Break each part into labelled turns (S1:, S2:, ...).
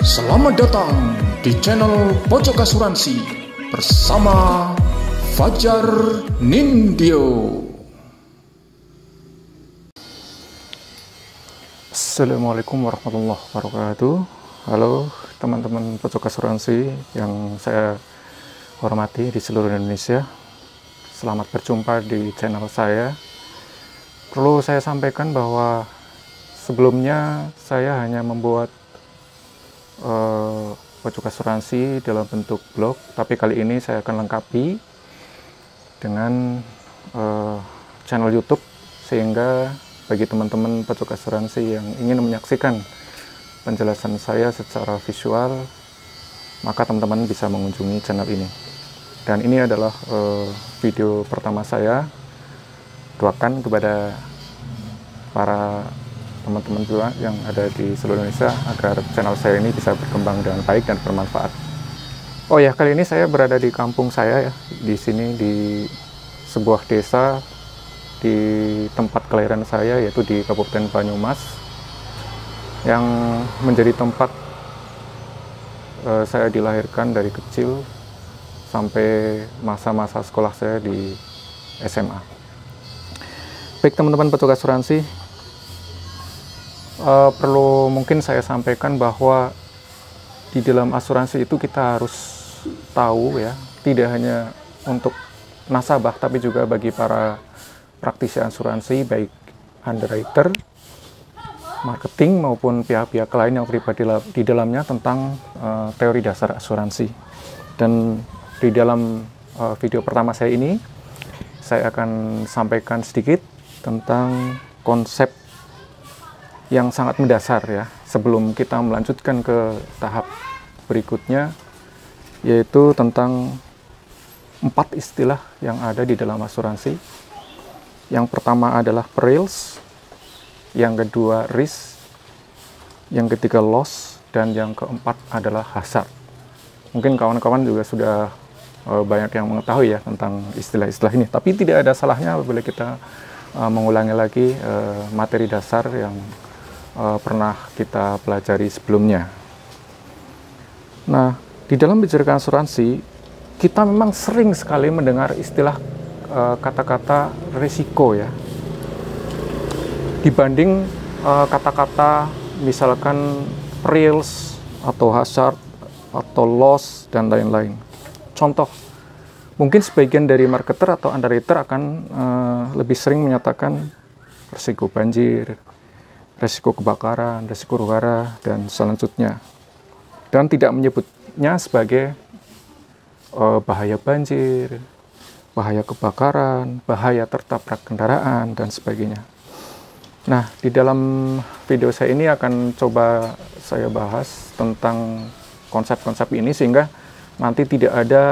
S1: Selamat datang di channel Pojok Asuransi bersama Fajar Nindyo.
S2: Assalamualaikum warahmatullahi wabarakatuh. Halo teman-teman Pojok Asuransi yang saya hormati di seluruh Indonesia. Selamat berjumpa di channel saya. Perlu saya sampaikan bahwa sebelumnya saya hanya membuat Pojok Asuransi dalam bentuk blog, tapi kali ini saya akan lengkapi dengan channel YouTube, sehingga bagi teman-teman Pojok Asuransi yang ingin menyaksikan penjelasan saya secara visual, maka teman-teman bisa mengunjungi channel ini. Dan ini adalah video pertama saya. Doakan kepada para teman-teman juga yang ada di seluruh Indonesia agar channel saya ini bisa berkembang dengan baik dan bermanfaat. Oh ya, kali ini saya berada di kampung saya ya, di sini di sebuah desa di tempat kelahiran saya, yaitu di Kabupaten Banyumas, yang menjadi tempat saya dilahirkan dari kecil sampai masa-masa sekolah saya di SMA. Baik teman-teman Pojok Asuransi, perlu mungkin saya sampaikan bahwa di dalam asuransi itu kita harus tahu ya, tidak hanya untuk nasabah tapi juga bagi para praktisi asuransi, baik underwriter, marketing maupun pihak-pihak lain yang terlibat di dalamnya tentang teori dasar asuransi. Dan di dalam video pertama saya ini, saya akan sampaikan sedikit tentang konsep yang sangat mendasar ya, sebelum kita melanjutkan ke tahap berikutnya, yaitu tentang 4 istilah yang ada di dalam asuransi. Yang pertama adalah perils, yang kedua risk, yang ketiga loss, dan yang keempat adalah hazard. Mungkin kawan-kawan juga sudah banyak yang mengetahui ya tentang istilah-istilah ini, tapi tidak ada salahnya apabila kita mengulangi lagi materi dasar yang pernah kita pelajari sebelumnya. Nah, di dalam bicarakan asuransi, kita memang sering sekali mendengar istilah kata-kata risiko ya, dibanding kata-kata misalkan perils atau hazard atau loss dan lain-lain. Contoh, mungkin sebagian dari marketer atau underwriter akan lebih sering menyatakan risiko banjir, risiko kebakaran, risiko huru-hara, dan selanjutnya. Dan tidak menyebutnya sebagai bahaya banjir, bahaya kebakaran, bahaya tertabrak kendaraan, dan sebagainya. Nah, di dalam video saya ini akan coba saya bahas tentang konsep-konsep ini, sehingga nanti tidak ada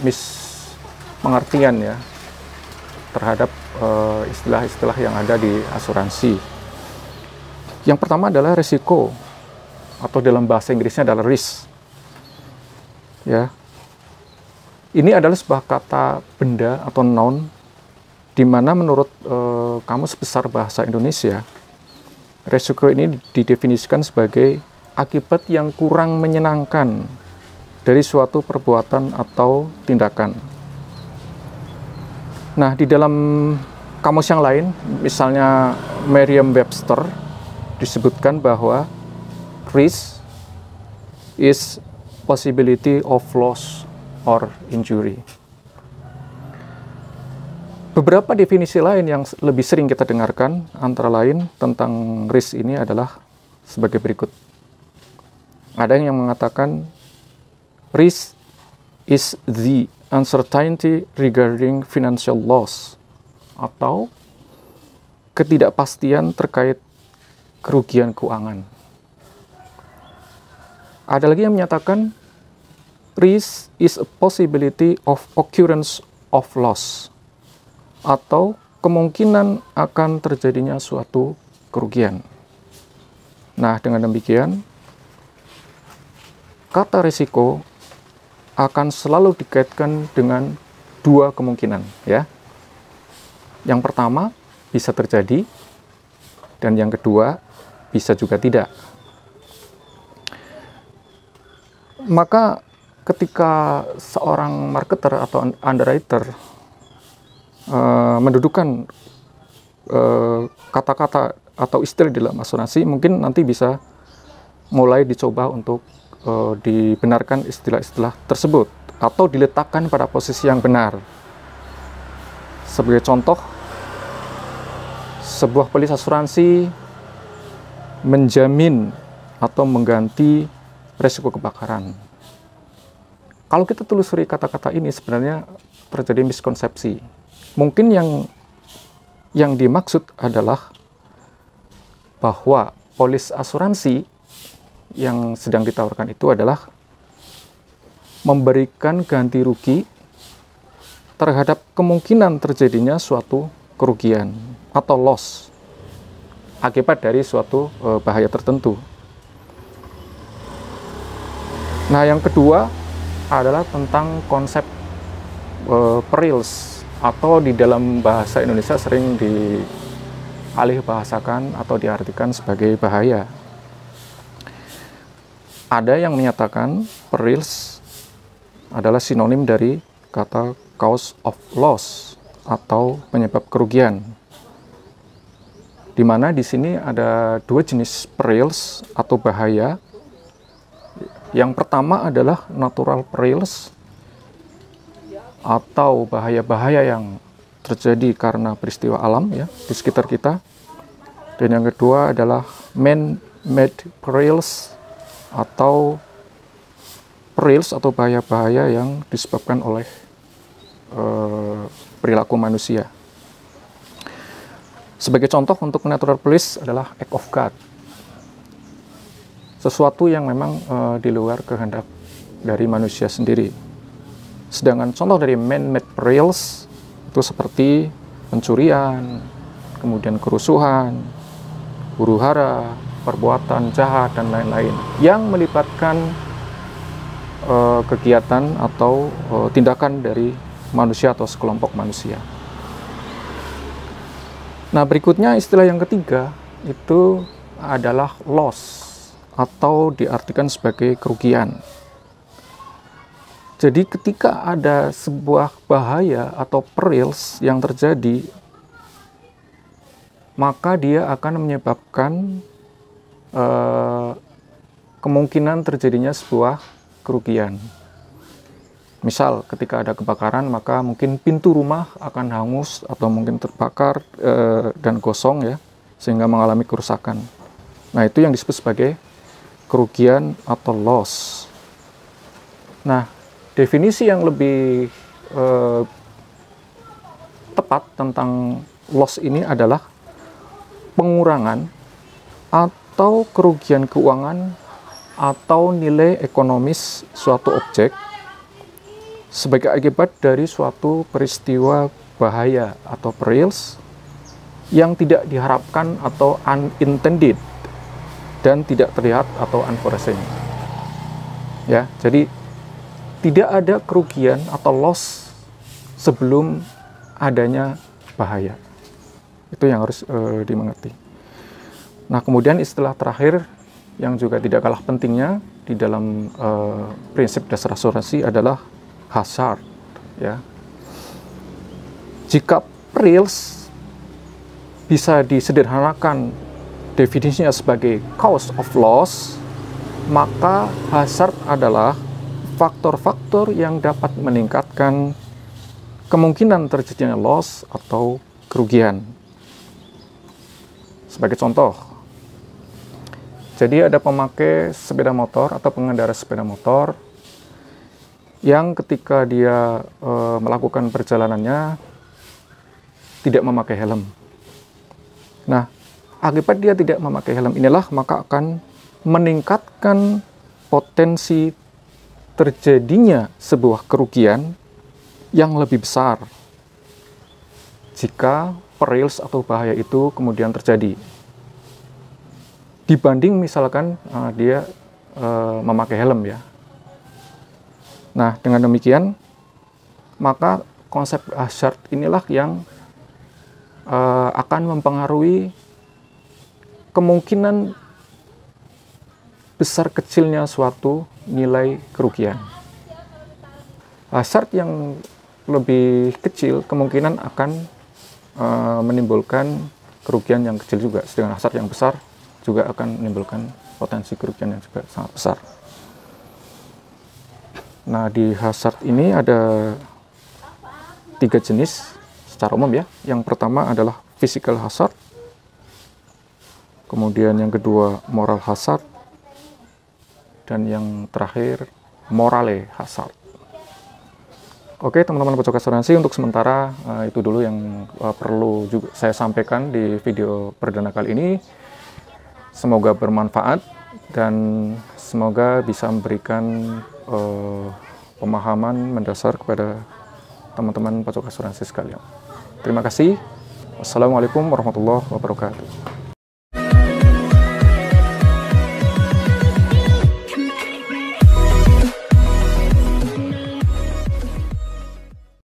S2: mispengertian ya terhadap istilah-istilah yang ada di asuransi. Yang pertama adalah risiko, atau dalam bahasa Inggrisnya adalah risk. Ya, ini adalah sebuah kata benda atau noun, di mana menurut Kamus Besar Bahasa Indonesia, risiko ini didefinisikan sebagai akibat yang kurang menyenangkan dari suatu perbuatan atau tindakan. Nah, di dalam kamus yang lain, misalnya Merriam-Webster, disebutkan bahwa risk is possibility of loss or injury. Beberapa definisi lain yang lebih sering kita dengarkan, antara lain tentang risk ini adalah sebagai berikut. Ada yang mengatakan risk is the uncertainty regarding financial loss, atau ketidakpastian terkait kerugian keuangan. Ada lagi yang menyatakan risk is a possibility of occurrence of loss, atau kemungkinan akan terjadinya suatu kerugian. Nah, dengan demikian, kata risiko akan selalu dikaitkan dengan 2 kemungkinan ya. Yang pertama bisa terjadi, dan yang kedua bisa juga tidak. Maka ketika seorang marketer atau underwriter mendudukan kata-kata atau istilah dalam asuransi, mungkin nanti bisa mulai dicoba untuk dibenarkan istilah-istilah tersebut atau diletakkan pada posisi yang benar. Sebagai contoh, sebuah polis asuransi menjamin atau mengganti risiko kebakaran. Kalau kita telusuri kata-kata ini, sebenarnya terjadi miskonsepsi. Mungkin yang dimaksud adalah bahwa polis asuransi yang sedang ditawarkan itu adalah memberikan ganti rugi terhadap kemungkinan terjadinya suatu kerugian atau loss akibat dari suatu bahaya tertentu. Nah, yang kedua adalah tentang konsep perils, atau di dalam bahasa Indonesia sering dialih bahasakan atau diartikan sebagai bahaya. Ada yang menyatakan perils adalah sinonim dari kata cause of loss atau penyebab kerugian. Di mana di sini ada dua jenis perils atau bahaya. Yang pertama adalah natural perils atau bahaya-bahaya yang terjadi karena peristiwa alam ya di sekitar kita. Dan yang kedua adalah man-made perils atau perils atau bahaya-bahaya yang disebabkan oleh perilaku manusia. Sebagai contoh untuk natural perils adalah act of God. Sesuatu yang memang di luar kehendak dari manusia sendiri. Sedangkan contoh dari man-made perils itu seperti pencurian, kemudian kerusuhan, huru-hara, perbuatan jahat, dan lain-lain yang melibatkan kegiatan atau tindakan dari manusia atau sekelompok manusia. Nah, berikutnya istilah yang ketiga itu adalah loss atau diartikan sebagai kerugian. Jadi ketika ada sebuah bahaya atau perils yang terjadi, maka dia akan menyebabkan kemungkinan terjadinya sebuah kerugian. Misal ketika ada kebakaran, maka mungkin pintu rumah akan hangus atau mungkin terbakar dan gosong ya, sehingga mengalami kerusakan. Nah, itu yang disebut sebagai kerugian atau loss. Nah, definisi yang lebih tepat tentang loss ini adalah pengurangan atau kerugian keuangan atau nilai ekonomis suatu objek sebagai akibat dari suatu peristiwa bahaya atau perils yang tidak diharapkan atau unintended dan tidak terlihat atau unforeseen. Ya, jadi tidak ada kerugian atau loss sebelum adanya bahaya. Itu yang harus dimengerti. Nah, kemudian istilah terakhir yang juga tidak kalah pentingnya di dalam prinsip dasar asuransi adalah hazard. Ya, jika perils bisa disederhanakan definisinya sebagai cause of loss, maka hazard adalah faktor-faktor yang dapat meningkatkan kemungkinan terjadinya loss atau kerugian. Sebagai contoh, jadi ada pemakai sepeda motor atau pengendara sepeda motor yang ketika dia melakukan perjalanannya tidak memakai helm. Nah, akibat dia tidak memakai helm inilah maka akan meningkatkan potensi terjadinya sebuah kerugian yang lebih besar jika perils atau bahaya itu kemudian terjadi dibanding misalkan dia memakai helm ya. Nah, dengan demikian maka konsep hazard inilah yang akan mempengaruhi kemungkinan besar kecilnya suatu nilai kerugian. Hazard yang lebih kecil kemungkinan akan menimbulkan kerugian yang kecil juga, sedangkan hazard yang besar juga akan menimbulkan potensi kerugian yang juga sangat besar. Nah, di hazard ini ada 3 jenis secara umum ya. Yang pertama adalah physical hazard, kemudian yang kedua moral hazard, dan yang terakhir morale hazard. Oke teman-teman pojok asuransi, untuk sementara itu dulu yang perlu juga saya sampaikan di video perdana kali ini. Semoga bermanfaat dan semoga bisa memberikan pemahaman mendasar kepada teman-teman pojok asuransi sekalian. Terima kasih. Wassalamualaikum warahmatullahi wabarakatuh.